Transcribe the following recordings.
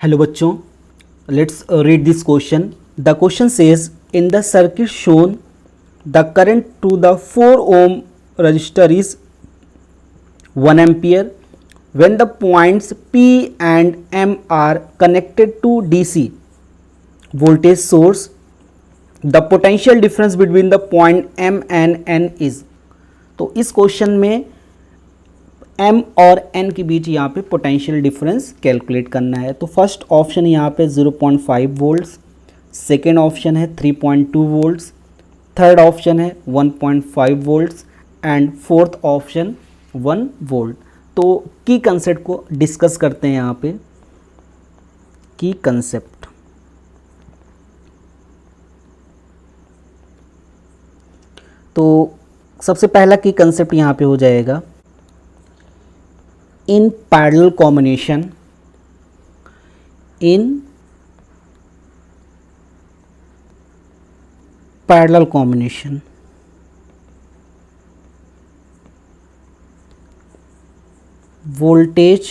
Hello बच्चों, let's read this question. The question says in the circuit shown the current to the 4 ohm resistor is 1 ampere when the points P and M are connected to DC voltage source. The potential difference between the point M and N is. तो इस question में M और N के बीच यहाँ पे potential difference calculate करना है. तो फर्स्ट ऑप्शन यहाँ पे 0.5 वोल्ट्स, सेकेंड ऑप्शन है 3.2 वोल्ट्स, थर्ड ऑप्शन है 1.5 volts and fourth option 1 volt. तो की कंसेप्ट को डिस्कस करते हैं यहाँ पे. की कंसेप्ट, तो सबसे पहला की कंसेप्ट यहाँ पे हो जाएगा in parallel combination. In parallel combination, voltage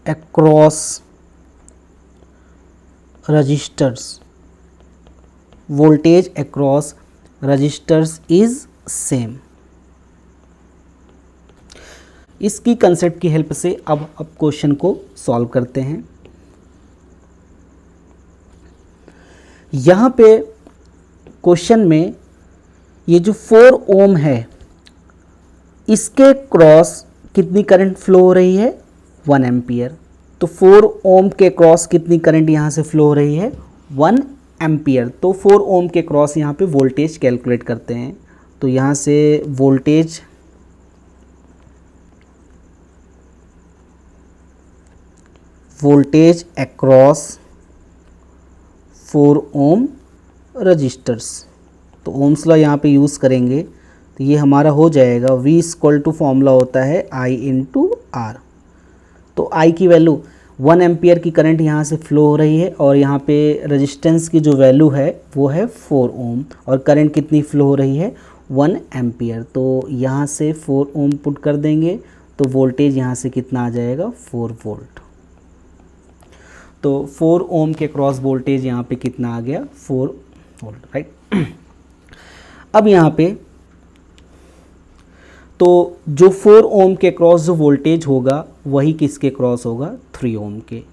across resistors, voltage across resistors is same. इसकी कंसेप्ट की हेल्प से अब क्वेश्चन को सॉल्व करते हैं. यहाँ पे क्वेश्चन में ये जो 4 ओम है इसके क्रॉस कितनी करंट फ्लो हो रही है? 1 एम्पियर. तो 4 ओम के क्रॉस कितनी करंट यहाँ से फ्लो हो रही है? 1 एम्पियर. तो 4 ओम के क्रॉस यहाँ पे वोल्टेज कैलकुलेट करते हैं. तो यहाँ से वोल्टेज अक्रॉस 4 ओम रजिस्टर्स. तो ओम्स लॉ यहाँ पे यूज़ करेंगे तो ये हमारा हो जाएगा V इक्वल टू फॉर्मूला होता है I इंटू R. तो I की वैल्यू 1 एम्पियर की करंट यहाँ से फ्लो हो रही है और यहाँ पे रेजिस्टेंस की जो वैल्यू है वो है 4 ओम और करंट कितनी फ्लो हो रही है? 1 एम्पियर. तो यहाँ से 4 ओम पुट कर देंगे तो वोल्टेज यहाँ से कितना आ जाएगा? 4 वोल्ट. तो 4 ओम के क्रॉस वोल्टेज यहाँ पे कितना आ गया? 4 वोल्ट, राइट. अब यहाँ पे तो जो 4 ओम के क्रॉस जो वोल्टेज होगा वही किसके क्रॉस होगा? 3 ओम के.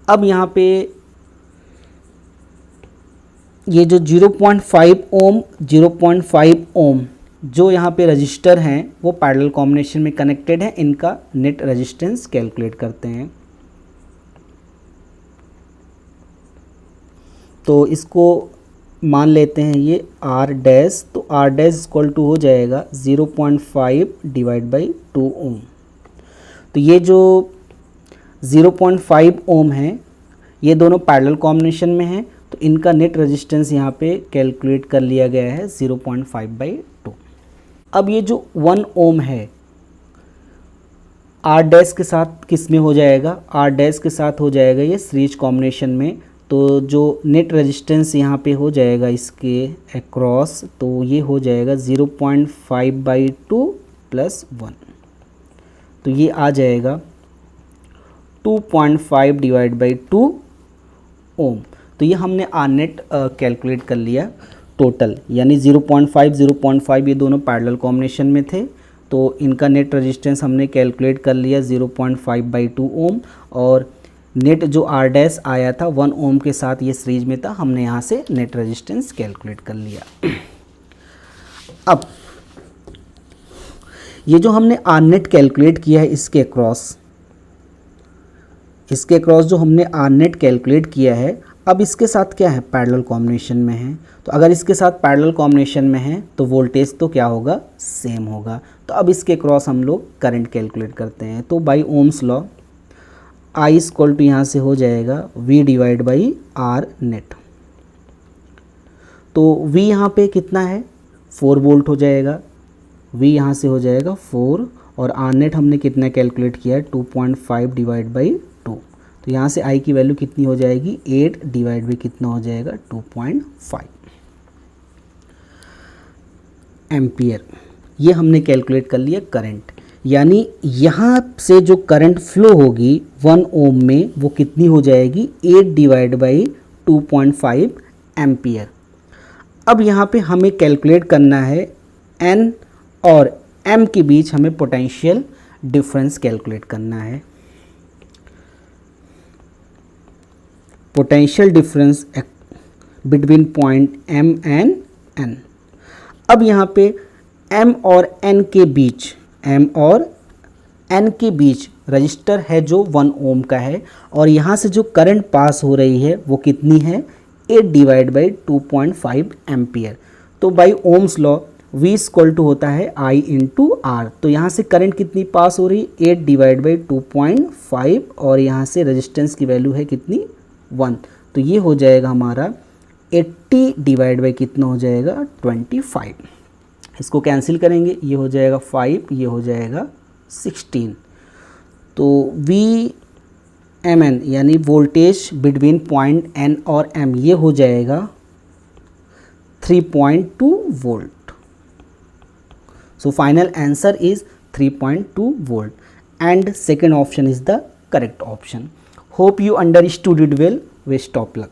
अब यहाँ पे ये जो 0.5 ओम जो यहाँ पे रजिस्टर हैं वो पैरेलल कॉम्बिनेशन में कनेक्टेड है. इनका नेट रेजिस्टेंस कैलकुलेट करते हैं. तो इसको मान लेते हैं ये R डैश. तो R डैश इक्वल टू हो जाएगा 0.5 डिवाइड बाई 2 ओम. तो ये जो 0.5 ओम है ये दोनों पैरेलल कॉम्बिनेशन में हैं. तो इनका नेट रेजिस्टेंस यहाँ पे कैलकुलेट कर लिया गया है 0.5 बाई 2. अब ये जो 1 ओम है R डैश के साथ किस में हो जाएगा? R डैश के साथ हो जाएगा ये सीरीज कॉम्बिनेशन में. तो जो नेट रेजिस्टेंस यहाँ पे हो जाएगा इसके अक्रॉस तो ये हो जाएगा 0.5 बाई 2 प्लस 1. तो ये आ जाएगा 2.5 डिवाइड बाई 2 ओम. तो ये हमने आर नेट कैलकुलेट कर लिया टोटल, यानी 0.5 ये दोनों पैरेलल कॉम्बिनेशन में थे. तो इनका नेट रेजिस्टेंस हमने कैलकुलेट कर लिया 0.5 बाई 2 ओम और नेट जो R डैश आया था 1 ओम के साथ ये सीरीज में था. हमने यहाँ से नेट रेजिस्टेंस कैलकुलेट कर लिया. अब ये जो हमने R नेट कैलकुलेट किया है इसके क्रॉस जो हमने R नेट कैलकुलेट किया है अब इसके साथ क्या है? पैरेलल कॉम्बिनेशन में है. तो अगर इसके साथ पैरेलल कॉम्बिनेशन में है तो वोल्टेज तो क्या होगा? सेम होगा. तो अब इसके क्रॉस हम लोग करंट कैलकुलेट करते हैं. तो by Ohm's law I equal to यहाँ से हो जाएगा V divide by R net. तो V यहाँ पे कितना है? 4 वोल्ट हो जाएगा. V यहाँ से हो जाएगा 4 और R नेट हमने कितना कैलकुलेट किया है? 2.5 डिवाइड बाई 2. तो यहाँ से I की वैल्यू कितनी हो जाएगी? 8 डिवाइड बाई कितना हो जाएगा? 2.5 एम्पियर. ये हमने कैलकुलेट कर लिया करंट. यानी यहाँ से जो करंट फ्लो होगी 1 ओम में वो कितनी हो जाएगी 8 डिवाइड बाई 2.5 एम्पियर। अब यहाँ पे हमें कैलकुलेट करना है N और M के बीच हमें पोटेंशियल डिफरेंस कैलकुलेट करना है। Potential difference between point M and N। अब यहाँ पे M और N के बीच रजिस्टर है जो 1 ओम का है और यहाँ से जो करंट पास हो रही है वो कितनी है 8 डिवाइड बाई 2.5 एम्पियर। तो by Ohm's law V equal to होता है I इंटू R। तो यहाँ से करंट कितनी पास हो रही है 8 डिवाइड बाई 2.5 और यहाँ से रेजिस्टेंस की वैल्यू है कितनी 1। तो ये हो जाएगा हमारा 80 डिवाइड बाई कितना हो जाएगा 25। इसको कैंसिल करेंगे, ये हो जाएगा 5, ये हो जाएगा 16। तो VMN यानी वोल्टेज बिटवीन पॉइंट N और M ये हो जाएगा 3.2 volt. So final answer is 3.2 volt and second option is the correct option. Hope you understood it well. Wish top luck.